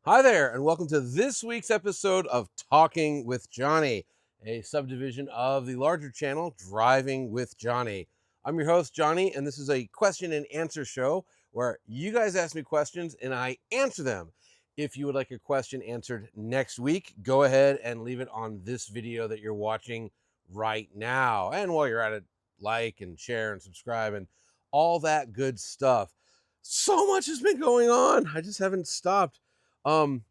Hi there, and welcome to this week's episode of Talking with Johnny, a subdivision of the larger channel, Driving with Johnny. I'm your host, Johnny, and this is a question and answer show where you guys ask me questions and I answer them. If you would like a question answered next week, go ahead and leave it on this video that you're watching right now. And while you're at it, like and share and subscribe and all that good stuff. So much has been going on. I just haven't stopped. Um,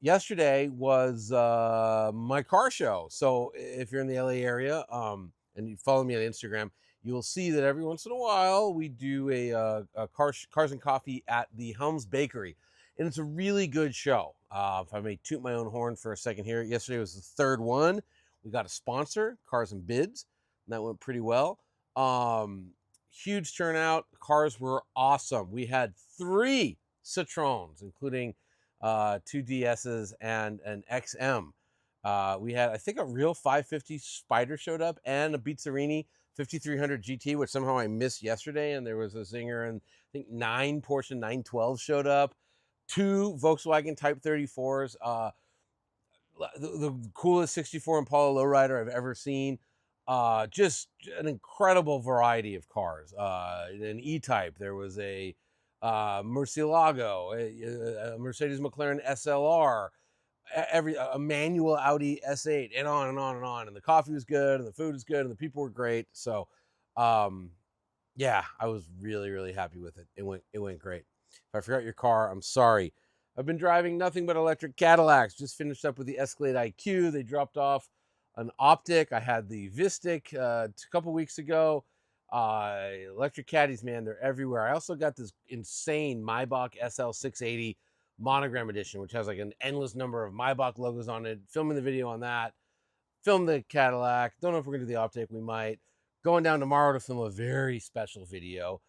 Yesterday was my car show. So if you're in the LA area and you follow me on Instagram, you will see that every once in a while we do a cars and coffee at the Helms Bakery, and it's a really good show. If I may toot my own horn for a second here, yesterday was the third one. We got a sponsor, Cars and Bids, and that went pretty well. Huge turnout. Cars were awesome. We had 3 Citroens, including 2 DSs and an XM. We had, I think, a real 550 Spider showed up and a Bizzarini 5300 GT, which somehow I missed yesterday. And there was a Zinger, and I think 9 Porsche 912 showed up, 2 Volkswagen Type 34s, the coolest 64 Impala lowrider I've ever seen. Just an incredible variety of cars. An E-Type, there was a Murcielago, a Mercedes McLaren SLR, a manual Audi S8, and on and on and on. And the coffee was good, and the food was good, and the people were great. So, yeah, I was really happy with it. It went great. If I forgot your car, I'm sorry. I've been driving nothing but electric Cadillacs. Just finished up with the Escalade IQ. They dropped off an Optic. I had the Vistic a couple weeks ago. Electric caddies, man, they're everywhere. I also got this insane Maybach SL680 monogram edition, which has like an endless number of Maybach logos on it. Filming the video on that. Film the Cadillac. Don't know if we're gonna do the Optic. We might. Going down tomorrow to film a very special video.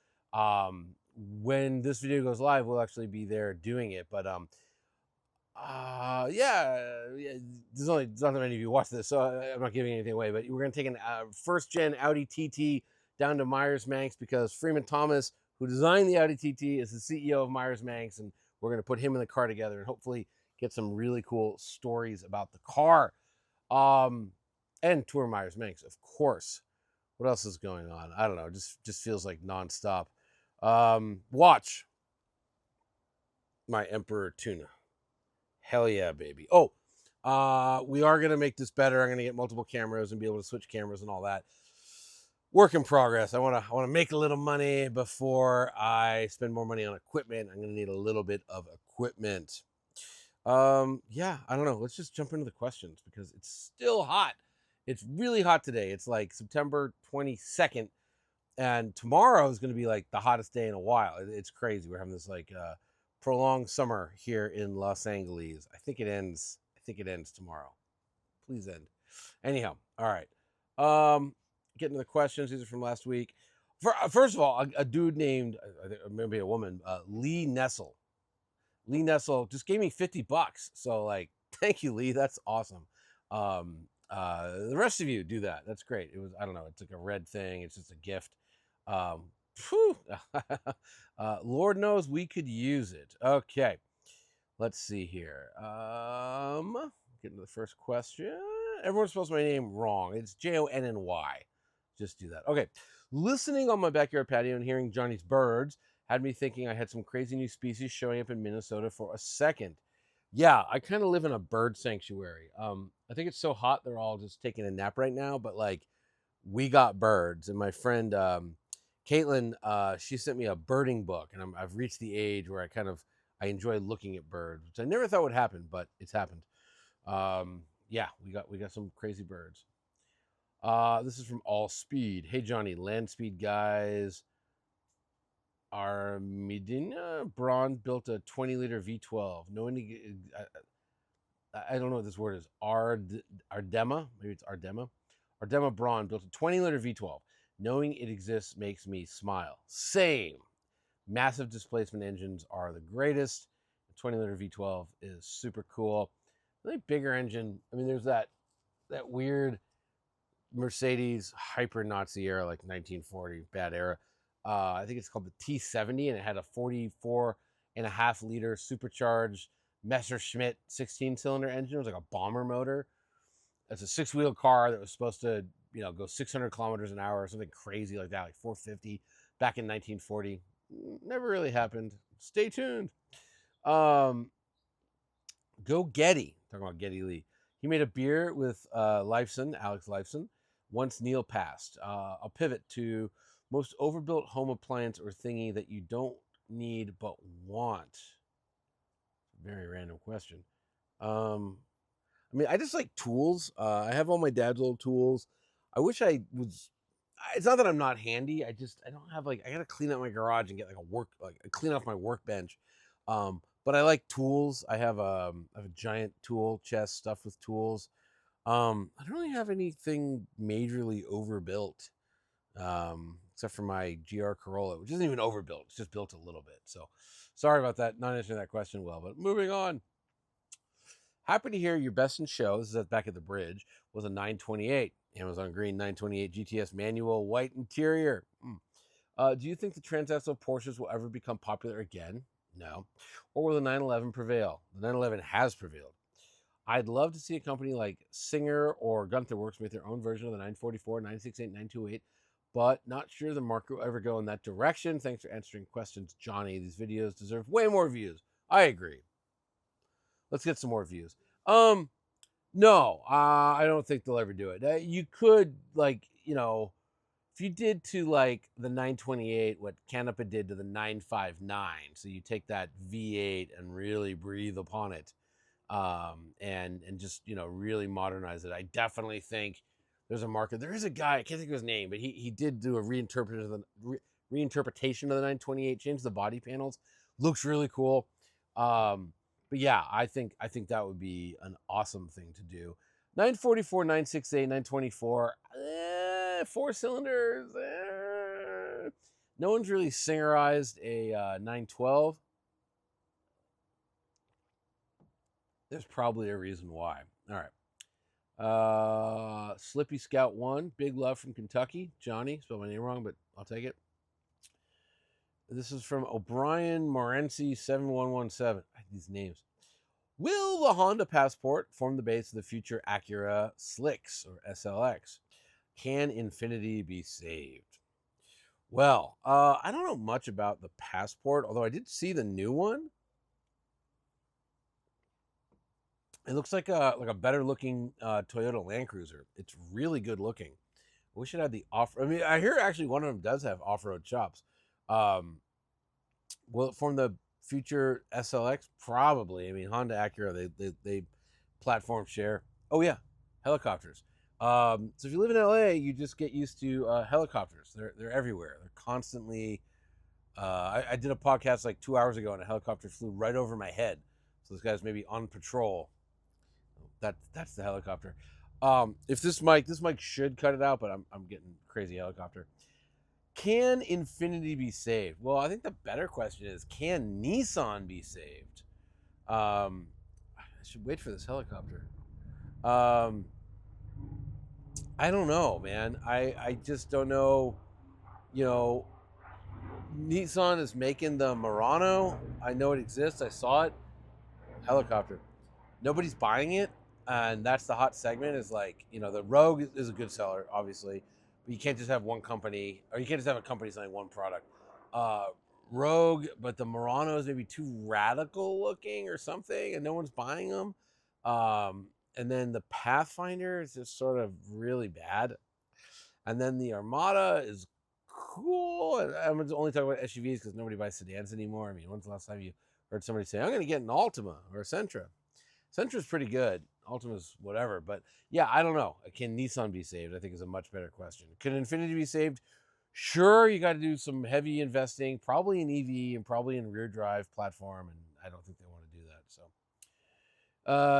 When this video goes live, we'll actually be there doing it. But yeah, there's not that many of you watch this, so I'm not giving anything away. But we're gonna take an first gen Audi TT down to Myers-Manx because Freeman Thomas, who designed the Audi TT, is the CEO of Myers-Manx, and we're gonna put him in the car together and hopefully get some really cool stories about the car. And tour Myers-Manx, of course. What else is going on? I don't know. Just feels like nonstop. Watch my Emperor tuna. Hell yeah, baby. Oh, we are gonna make this better. I'm gonna get multiple cameras and be able to switch cameras and all that. Work in progress. I wanna make a little money before I spend more money on equipment. I'm gonna need a little bit of equipment. Yeah, I don't know. Let's just jump into the questions because it's still hot. It's really hot today. It's like September 22nd, and tomorrow is going to be like the hottest day in a while. It's crazy. We're having this like prolonged summer here in Los Angeles. I think it ends tomorrow. Please end. Anyhow, all right. Getting to the questions. These are from last week. First of all, a dude named maybe a woman, Lee Nessel. Lee Nessel just gave me $50. So like, thank you, Lee. That's awesome. The rest of you do that. That's great. It was, I don't know, it's like a red thing. It's just a gift. Lord knows we could use it. Okay. Let's see here. Getting to the first question. Everyone spells my name wrong. It's Jonny. Just do that. Okay. Listening on my backyard patio and hearing Johnny's birds had me thinking I had some crazy new species showing up in Minnesota for a second. Yeah, I kind of live in a bird sanctuary. I think it's so hot they're all just taking a nap right now, but like we got birds, and my friend Caitlin, she sent me a birding book, and I've reached the age where I enjoy looking at birds, which I never thought would happen, but it's happened. Yeah, we got some crazy birds. This is from All Speed. Hey Johnny, land speed guys. Armidina Braun built a 20-liter V12. I don't know what this word is. Ardema? Maybe it's Ardema. Ardema Braun built a 20-liter V12. Knowing it exists makes me smile. Same. Massive displacement engines are the greatest. The 20-liter V12 is super cool. Really bigger engine. I mean, there's that weird Mercedes hyper Nazi era, like 1940, bad era. I think it's called the T70, and it had a 44.5-liter supercharged Messerschmitt 16-cylinder engine. It was like a bomber motor. It's a 6-wheel car that was supposed to, go 600 kilometers an hour or something crazy like that, like 450 back in 1940. Never really happened. Stay tuned. Go Getty. Talking about Getty Lee. He made a beer with Alex Lifeson, once Neil passed. I'll pivot to most overbuilt home appliance or thingy that you don't need but want. Very random question. I just like tools. I have all my dad's old tools. I wish I was. It's not that I'm not handy. I don't have I gotta clean out my garage and get clean off my workbench. But I like tools. I have a giant tool chest stuffed with tools. I don't really have anything majorly overbuilt, except for my GR Corolla, which isn't even overbuilt. It's just built a little bit. So sorry about that, not answering that question well. But moving on. Happy to hear your best in show. This is back at the bridge. Was a 928 Amazon Green 928 GTS manual white interior. Do you think the Transaxle Porsches will ever become popular again? No. Or will the 911 prevail? The 911 has prevailed. I'd love to see a company like Singer or Gunther Works make their own version of the 944, 968, 928, but not sure the market will ever go in that direction. Thanks for answering questions, Johnny. These videos deserve way more views. I agree. Let's get some more views. No, I don't think they'll ever do it. You could, if you did to the 928 what Canepa did to the 959, so you take that V8 and really breathe upon it, and just really modernize it. I definitely think there's a market. There is a guy, I can't think of his name, but he did do a reinterpretation of the 928, changed the body panels, looks really cool. But yeah, I think that would be an awesome thing to do. 944, 968, 924, 4 cylinders. No one's really Singerized a 912. There's probably a reason why. All right. Slippy Scout 1, big love from Kentucky. Johnny, spelled my name wrong, but I'll take it. This is from O'Brien Morency 7117. These names. Will the Honda Passport form the base of the future Acura Slicks or SLX? Can Infiniti be saved? Well, I don't know much about the Passport, although I did see the new one. It looks like a better looking Toyota Land Cruiser. It's really good looking. I wish it had the off. I mean, I hear actually one of them does have off-road chops. Will it form the future SLX? Probably. I mean, Honda, Acura, they platform share. Oh yeah, helicopters. So if you live in LA, you just get used to helicopters. They're everywhere. They're constantly. I did a podcast 2 hours ago, and a helicopter flew right over my head. So this guy's maybe on patrol. That's the helicopter. If this mic should cut it out, but I'm getting crazy helicopter. Can Infiniti be saved? Well, I think the better question is, can Nissan be saved? I should wait for this helicopter. I don't know, man. I just don't know. Nissan is making the Murano. I know it exists. I saw it. Helicopter. Nobody's buying it, and that's the hot segment. Is the Rogue is a good seller, obviously, but you can't just have one company, or you can't just have a company selling one product. Rogue, but the Murano is maybe too radical looking or something, and no one's buying them. And then the Pathfinder is just sort of really bad, and then the Armada is cool. I'm only talking about SUVs because nobody buys sedans anymore. I mean, when's the last time you heard somebody say, "I'm going to get an Altima or a Sentra"? Sentra's pretty good. Altima's whatever. But yeah, I don't know. Can Nissan be saved? I think is a much better question. Can Infiniti be saved? Sure, you got to do some heavy investing, probably in EV and probably in rear drive platform, and I don't think they want to do that. So,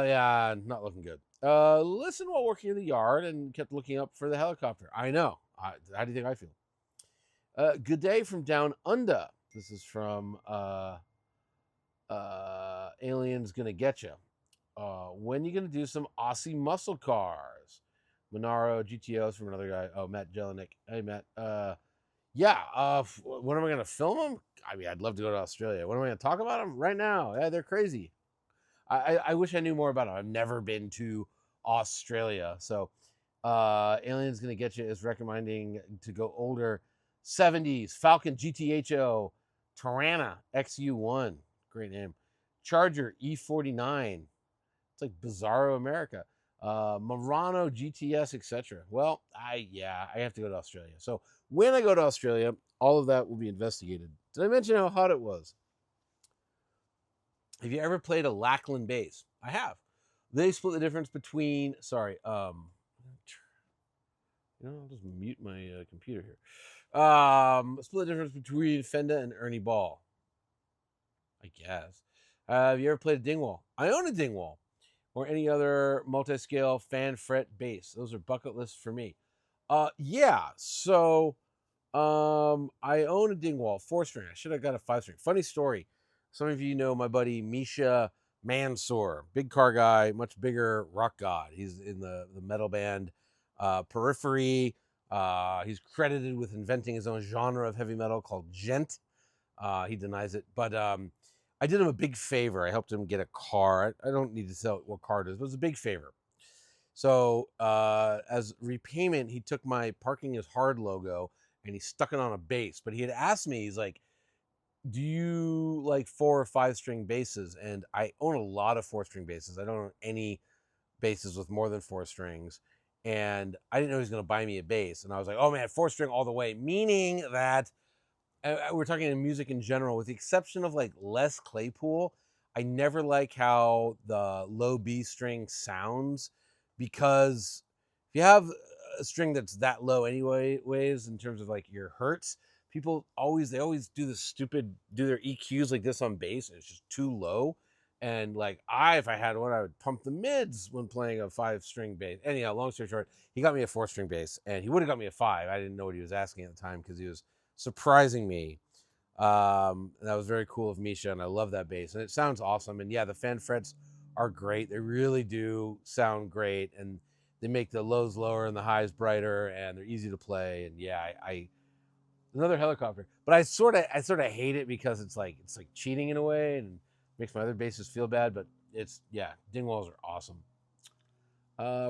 yeah, not looking good. Listen while working in the yard and kept looking up for the helicopter. I know. How do you think I feel? Good day from down under. This is from Aliens Gonna Get You. When you gonna do some Aussie muscle cars? Monaro GTOs from another guy. Oh, Matt Jelinek. Hey, Matt. Yeah. When am I gonna film them? I mean, I'd love to go to Australia. When am I gonna talk about them? Right now. Yeah, they're crazy. I wish I knew more about it. I've never been to Australia. So Alien's Gonna Get You is recommending to go older 70s Falcon GTHO, Tirana XU1, great name, Charger E49. It's like Bizarro America. Murano GTS, etc. Well, I have to go to Australia. So when I go to Australia, all of that will be investigated. Did I mention how hot it was? Have you ever played a Lachlan bass? I have. They split the difference between. Sorry, I'll just mute my computer here. Split the difference between Fender and Ernie Ball. I guess. Have you ever played a Dingwall? I own a Dingwall. Or any other multi-scale fan fret bass. Those are bucket lists for me. Yeah. So, I own a Dingwall 4-string. I should have got a 5-string. Funny story. Some of you know my buddy Misha Mansour, big car guy, much bigger rock god. He's in the metal band Periphery. He's credited with inventing his own genre of heavy metal called gent. He denies it, but I did him a big favor. I helped him get a car. I don't need to tell what car it is, but it's a big favor. So as repayment, he took my Parking is Hard logo and he stuck it on a bass. But he had asked me, he's like, do you like 4 or 5-string basses? And I own a lot of 4-string basses. I don't own any basses with more than 4 strings. And I didn't know he was going to buy me a bass. And I was like, oh man, 4-string all the way. Meaning that we're talking in music in general, with the exception of like Les Claypool. I never like how the low B string sounds, because if you have a string that's that low anyways, in terms of like your hertz, people always do their EQs like this on bass, and it's just too low. And like if I had one, I would pump the mids when playing a 5-string bass. Anyhow, long story short, he got me a 4-string bass, and he would have got me a 5. I didn't know what he was asking at the time because he was surprising me. That was very cool of Misha, and I love that bass, and it sounds awesome. And yeah, the fan frets are great. They really do sound great, and they make the lows lower and the highs brighter, and they're easy to play. And yeah, I another helicopter, but I sort of hate it because it's like cheating in a way, and makes my other basses feel bad. But Dingwalls are awesome.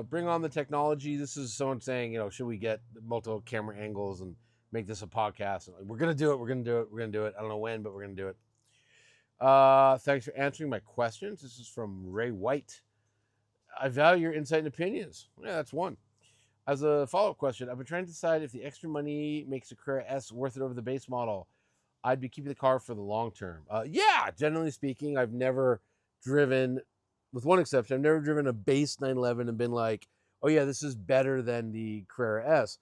Bring on the technology. This is someone saying, should we get multiple camera angles and make this a podcast? We're gonna do it. We're gonna do it. I don't know when, but we're gonna do it. Thanks for answering my questions. This is from Ray White. I value your insight and opinions. Yeah, that's one. As a follow-up question, I've been trying to decide if the extra money makes the Carrera S worth it over the base model. I'd be keeping the car for the long term. Yeah, generally speaking, I've never driven, with one exception, I've never driven a base 911 and been like, oh yeah, this is better than the Carrera S.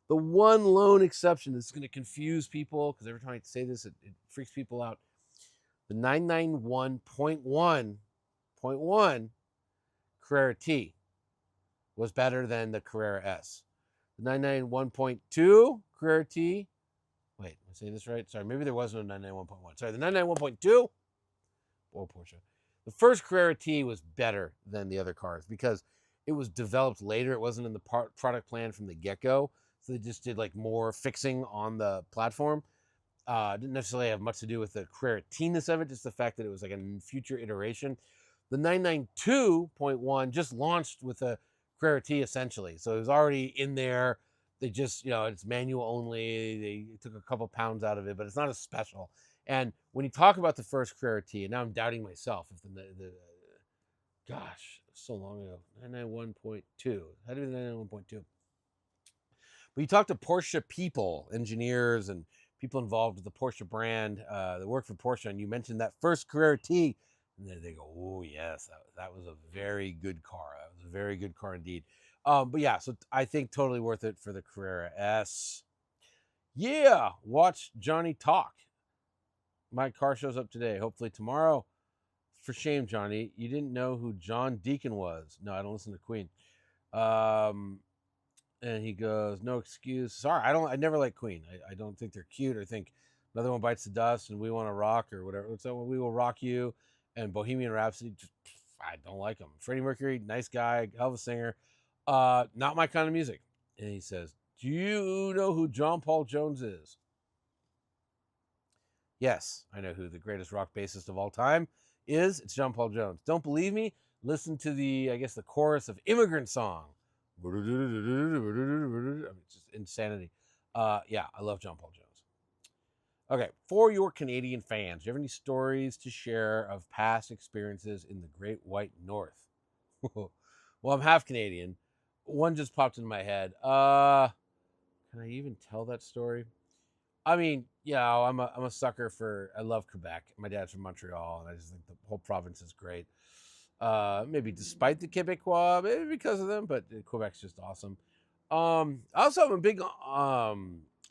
The one lone exception that's going to confuse people, because every time I say this, it freaks people out. The 991.1 Carrera T was better than the Carrera S. The 991.2 Carrera T, wait, am I saying this right? Sorry, maybe there was no 991.1. Sorry, the 991.2, oh, Porsche. The first Carrera T was better than the other cars because it was developed later. It wasn't in the product plan from the get-go. So they just did like more fixing on the platform. Didn't necessarily have much to do with the Carrera T-ness of it, just the fact that it was like a future iteration. The 992.1 just launched with a Carrera T essentially. So it was already in there. They just, it's manual only. They took a couple pounds out of it, but it's not as special. And when you talk about the first Carrera T, and now I'm doubting myself, if gosh, so long ago, 991.2. How do you 991.2? But you talk to Porsche people, engineers, and people involved with the Porsche brand that work for Porsche, and you mentioned that first Carrera T, and they go, oh, yes, that was a very good car. That was a very good car indeed. But yeah, so I think totally worth it for the Carrera S. Yeah, watch Johnny talk. My car shows up today. Hopefully tomorrow. For shame, Johnny. You didn't know who John Deacon was. No, I don't listen to Queen. And he goes, no excuse. Sorry, I never like Queen. I don't think they're cute. I think Another One Bites the Dust and We Want to Rock or whatever. So We Will Rock You and Bohemian Rhapsody, I don't like them. Freddie Mercury, nice guy, hell of a singer. Not my kind of music. And he says, do you know who John Paul Jones is? Yes, I know who the greatest rock bassist of all time is, it's John Paul Jones. Don't believe me? Listen to the chorus of Immigrant Song. I mean, it's just insanity. Yeah, I love John Paul Jones. Okay, for your Canadian fans, do you have any stories to share of past experiences in the Great White North? Well, I'm half Canadian. One just popped into my head. Can I even tell that story? I mean, I'm a sucker for. I love Quebec. My dad's from Montreal, and I just think the whole province is great. Maybe despite the Quebecois, maybe because of them, but Quebec's just awesome. I also am a big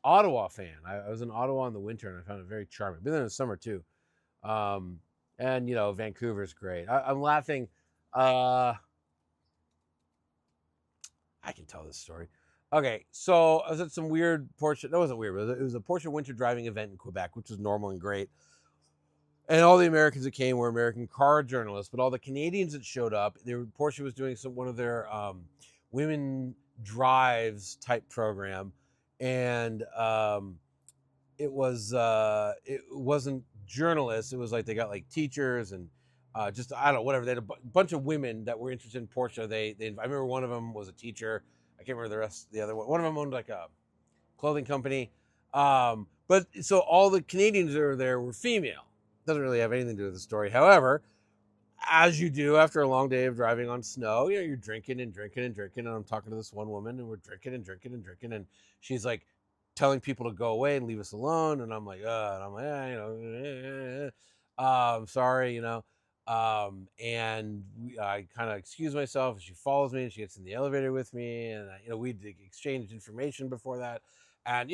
Ottawa fan. I was in Ottawa in the winter, and I found it very charming. Been there in the summer too. And Vancouver's great. I'm laughing. I can tell this story. Okay, so I was at some weird Porsche. That wasn't weird, but it was a Porsche winter driving event in Quebec, which was normal and great. And all the Americans that came were American car journalists, but all the Canadians that showed up, Porsche was doing one of their women drives type program, and it wasn't journalists. It was like they got like teachers and just I don't know, whatever. They had a bunch of women that were interested in Porsche. I remember one of them was a teacher. I can't remember the rest. The other one. One of them owned like a clothing company. But so all the Canadians that were there were female. Doesn't really have anything to do with the story. However, as you do after a long day of driving on snow, you're drinking and drinking and drinking. And I'm talking to this one woman, and we're drinking and drinking and drinking, and she's like telling people to go away and leave us alone. And I'm like, I'm sorry, and I kind of excuse myself. And she follows me, and she gets in the elevator with me, and we'd exchanged information before that, and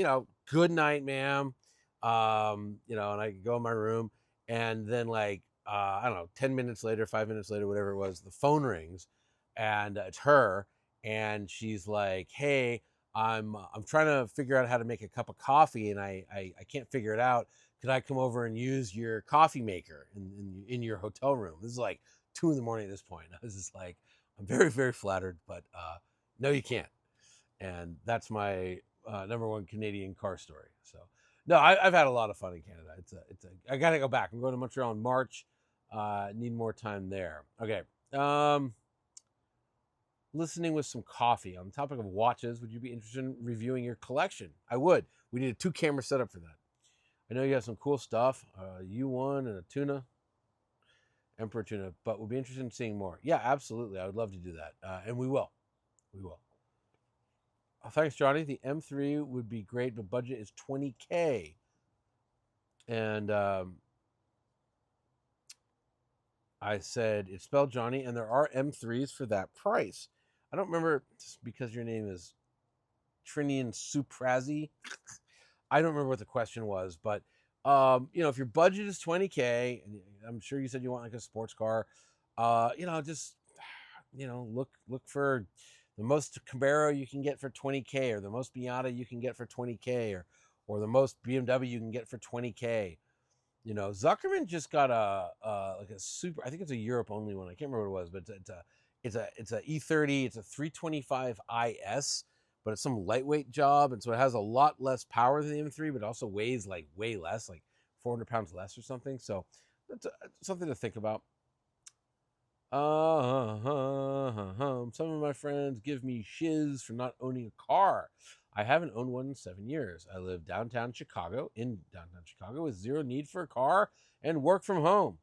good night, ma'am, and I go in my room, and then like I don't know, 10 minutes later, 5 minutes later, whatever it was, the phone rings, and it's her, and she's like, hey, I'm trying to figure out how to make a cup of coffee, and I can't figure it out. Could I come over and use your coffee maker in your hotel room? This is like 2 a.m. at this point. I was just like, I'm very, very flattered, but no, you can't. And that's my number one Canadian car story. So no, I've had a lot of fun in Canada. I gotta go back. I'm going to Montreal in March. Need more time there. Okay. Listening with some coffee. On the topic of watches, would you be interested in reviewing your collection? I would. We need a 2-camera setup for that. I know you have some cool stuff. U1 and a tuna, Emperor tuna, but we'll be interested in seeing more. Yeah, absolutely. I would love to do that, and we will. We will. Thanks, Johnny. The M3 would be great, but budget is $20K. And I said, it's spelled Johnny, and there are M3s for that price. I don't remember, because your name is Trinian Suprazzi. I don't remember what the question was, but if your budget is $20K, and I'm sure you said you want like a sports car, just look for the most Camaro you can get for $20K, or the most Miata you can get for $20K, or the most BMW you can get for $20K. Zuckerman just got a super. I think it's a Europe only one. I can't remember what it was, but it's a E30. It's a 325 IS, but it's some lightweight job, and so it has a lot less power than the M3, but it also weighs like way less, like 400 pounds less or something. So that's something to think about. Some of my friends give me shiz for not owning a car. I haven't owned one in 7 years. I live in downtown Chicago with zero need for a car and work from home.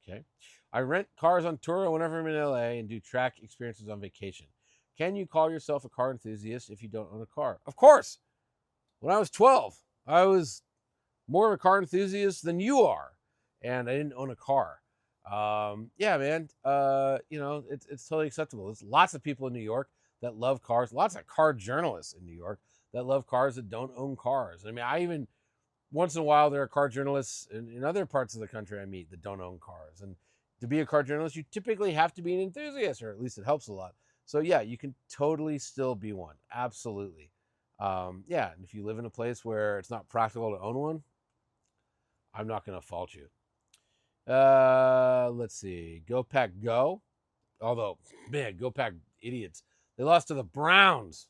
Okay. I rent cars on tour whenever I'm in LA and do track experiences on vacation. Can you call yourself a car enthusiast if you don't own a car? Of course. When I was 12, I was more of a car enthusiast than you are, and I didn't own a car. Yeah, man. It's totally acceptable. There's lots of people in New York that love cars. Lots of car journalists in New York that love cars that don't own cars. I mean, once in a while, there are car journalists in other parts of the country I meet that don't own cars. And to be a car journalist, you typically have to be an enthusiast, or at least it helps a lot. So yeah, you can totally still be one. Absolutely. Yeah, and if you live in a place where it's not practical to own one, I'm not going to fault you. Let's see. Go Pack Go. Although, man, Go Pack idiots. They lost to the Browns.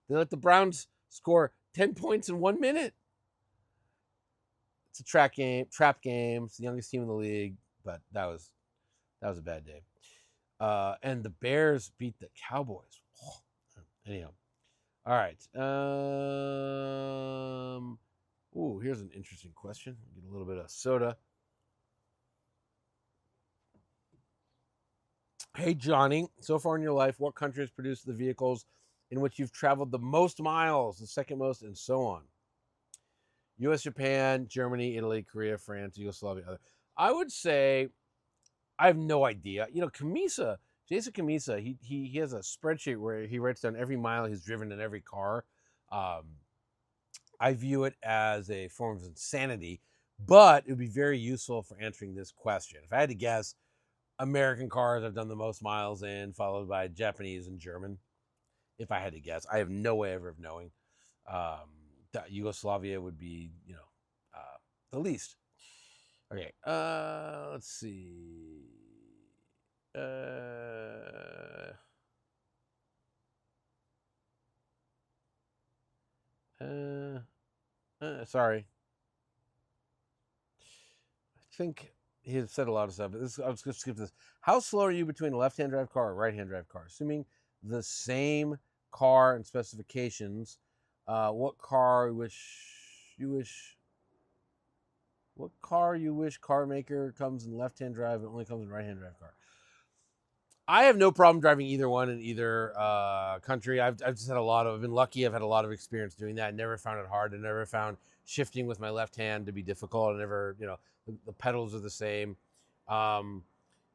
They let the Browns score 10 points in 1 minute. It's a trap game. It's the youngest team in the league, but that was a bad day. And the Bears beat the Cowboys. Anyhow, all right. Ooh, here's an interesting question. Get a little bit of soda. Hey, Johnny, so far in your life, what country has produced the vehicles in which you've traveled the most miles, the second most, and so on? U.S., Japan, Germany, Italy, Korea, France, Yugoslavia. I would say I have no idea. You know, Jason Camisa, he has a spreadsheet where he writes down every mile he's driven in every car. Um, I view it as a form of insanity, but it would be very useful for answering this question. If I had to guess, American cars I've done the most miles in, followed by Japanese and German. If I had to guess, I have no way ever of knowing. Yugoslavia would be, the least. Okay, let's see. Sorry. I think he had said a lot of stuff, but I was going to skip this. How slow are you between a left-hand drive car or a right-hand drive car? Assuming the same car and specifications, what car you wish car maker comes in left-hand drive and only comes in right-hand drive car? I have no problem driving either one in either country. I've just had I've been lucky. I've had a lot of experience doing that. I never found it hard. I never found shifting with my left hand to be difficult. I never, the pedals are the same. The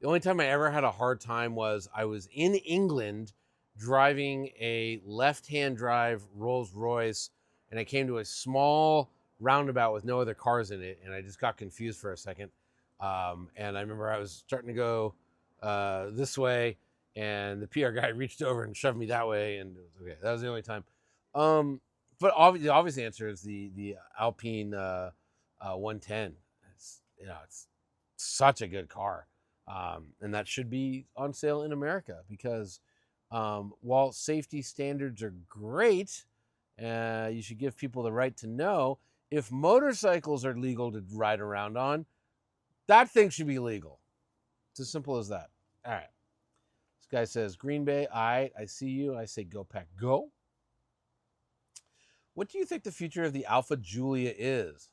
only time I ever had a hard time was I was in England driving a left-hand drive Rolls Royce, and I came to a small roundabout with no other cars in it, and I just got confused for a second. And I remember I was starting to go this way, and the PR guy reached over and shoved me that way, and it was okay. That was the only time. But the obvious answer is the Alpine 110. It's such a good car, and that should be on sale in America because while safety standards are great, you should give people the right to know if motorcycles are legal to ride around on. That thing should be legal. It's as simple as that. All right. This guy says, Green Bay, I see you. I say, go Pack, go. What do you think the future of the Alfa Giulia is?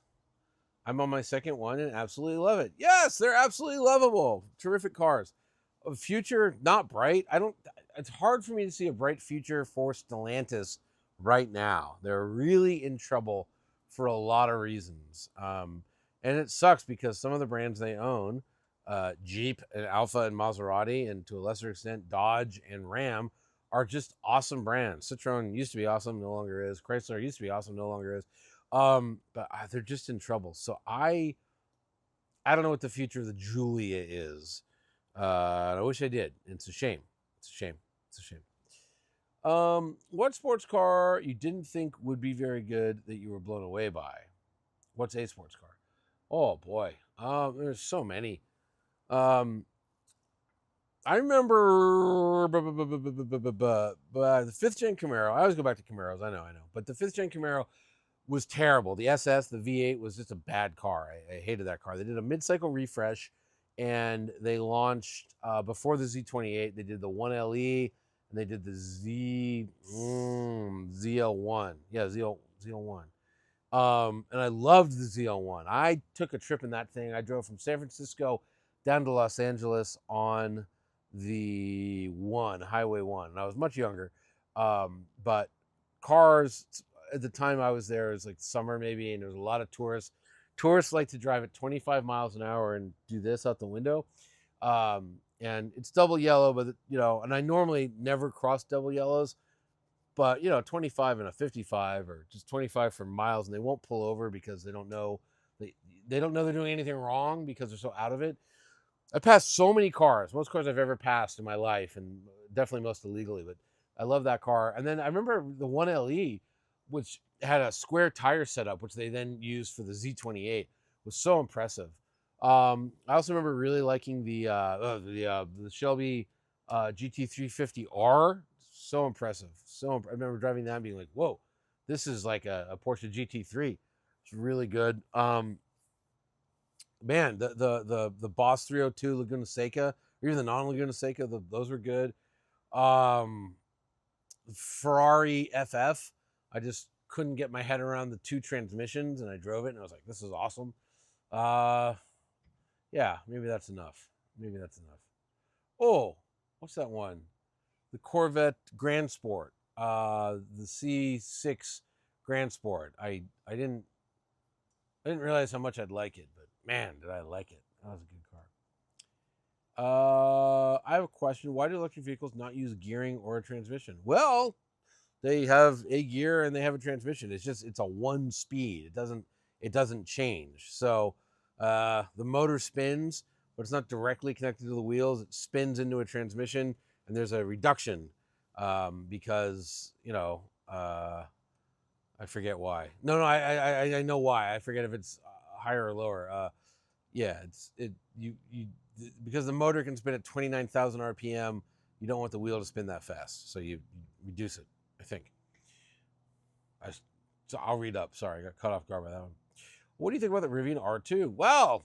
I'm on my second one and absolutely love it. Yes, they're absolutely lovable. Terrific cars. A future, not bright. It's hard for me to see a bright future for Stellantis right now. They're really in trouble for a lot of reasons. And it sucks because some of the brands they own, Jeep and Alfa and Maserati, and to a lesser extent Dodge and Ram, are just awesome brands. Citroen used to be awesome, no longer is. Chrysler used to be awesome, no longer is. But they're just in trouble. So I don't know what the future of the Giulia is. I wish I did. It's a shame. It's a shame. It's a shame. What sports car you didn't think would be very good that you were blown away by? What's a sports car? Oh boy. There's so many. I remember the fifth gen Camaro. I always go back to Camaros. I know. But the fifth gen Camaro was terrible. The SS, the V8 was just a bad car. I hated that car. They did a mid-cycle refresh, and they launched before the Z28. They did the 1LE, and they did the ZL1. Yeah, ZL1. And I loved the ZL1. I took a trip in that thing. I drove from San Francisco down to Los Angeles on the Highway 1. And I was much younger. But cars, at the time I was there, it was like summer maybe, and there was a lot of tourists. Tourists like to drive at 25 miles an hour and do this out the window. And it's double yellow, but and I normally never cross double yellows. But 25 and a 55, or just 25 for miles, and they won't pull over because they don't know they're doing anything wrong because they're so out of it. I passed so many cars, most cars I've ever passed in my life, and definitely most illegally, but I love that car. And then I remember the 1LE, which had a square tire setup, which they then used for the Z28, was so impressive. I also remember really liking the Shelby GT350R. So impressive. I remember driving that and being like, whoa, this is like a Porsche GT3. It's really good. man, the Boss 302 Laguna Seca, or even the non Laguna Seca, those were good. Ferrari FF, I just couldn't get my head around the two transmissions, and I drove it, and I was like, this is awesome. Yeah, maybe that's enough. Maybe that's enough. Oh, what's that one? The Corvette Grand Sport, the C6 Grand Sport. I didn't realize how much I'd like it, but man, did I like it. That was a good car. I have a question. Why do electric vehicles not use gearing or a transmission? Well, they have a gear and they have a transmission. It's a one speed. It doesn't change. So the motor spins, but it's not directly connected to the wheels. It spins into a transmission, and there's a reduction because I forget why. No, I know why. I forget if it's higher or lower. Yeah, you because the motor can spin at 29,000 RPM. You don't want the wheel to spin that fast, so you reduce it. I think. So I'll read up. Sorry, I got caught off guard by that one. What do you think about the Rivian R2? Well,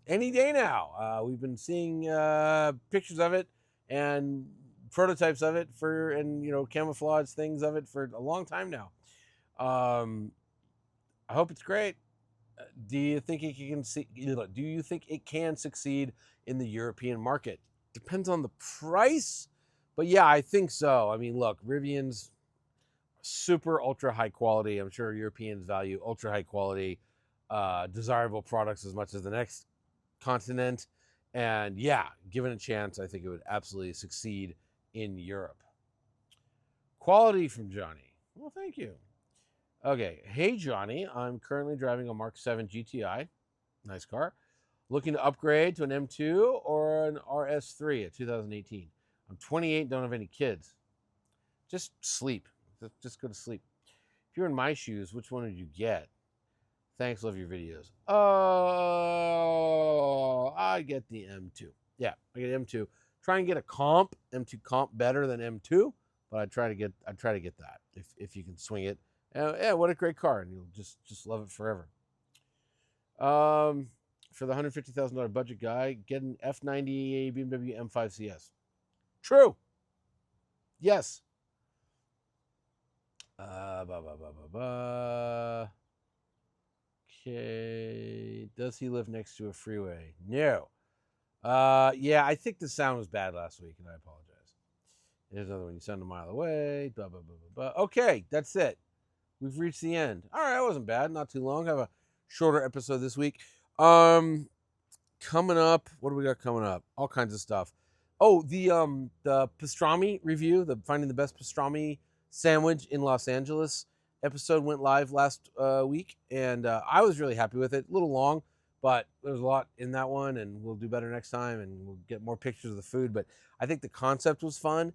any day now. We've been seeing pictures of it and prototypes of it camouflage things of it for a long time now. I hope it's great. Do you think it can succeed in the European market? Depends on the price, but yeah, I think so. I mean, look, Rivian's super ultra high quality. I'm sure Europeans value ultra high quality, desirable products as much as the next continent. And yeah, given a chance, I think it would absolutely succeed in Europe. Quality from Johnny. Well, thank you. Okay. Hey, Johnny. I'm currently driving a Mark 7 GTI. Nice car. Looking to upgrade to an M2 or an RS3 at 2018. I'm 28, don't have any kids. Just sleep. Just go to sleep. If you're in my shoes, which one would you get? Thanks, love your videos. Oh, I get the M2. Yeah, I get M2. Try and get a comp, M2 comp better than M2, but I try to get that if you can swing it. Yeah, what a great car, and you'll just love it forever. For the $150,000 budget guy, get an F90 BMW M5 CS. True. Yes. Okay. Does he live next to a freeway? No. Yeah, I think the sound was bad last week, and I apologize. There's another one. You sound a mile away. Blah, blah, blah, blah, blah. Okay, that's it. We've reached the end. All right, that wasn't bad. Not too long. I have a shorter episode this week. Coming up, what do we got coming up? All kinds of stuff. Oh, the pastrami review, the finding the best pastrami sandwich in Los Angeles episode went live last week, and I was really happy with it. A little long, but there's a lot in that one, and we'll do better next time, and we'll get more pictures of the food. But I think the concept was fun.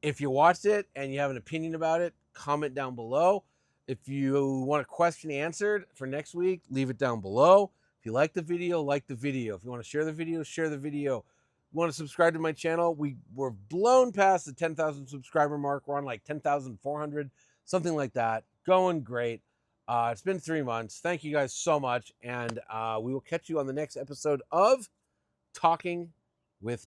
If you watched it and you have an opinion about it, comment down below. If you want a question answered for next week, leave it down below. If you like the video, like the video. If you want to share the video, share the video. If you want to subscribe to my channel, we're blown past the 10,000 subscriber mark. We're on like 10,400, something like that. Going great. It's been 3 months. Thank you guys so much. And we will catch you on the next episode of Talking with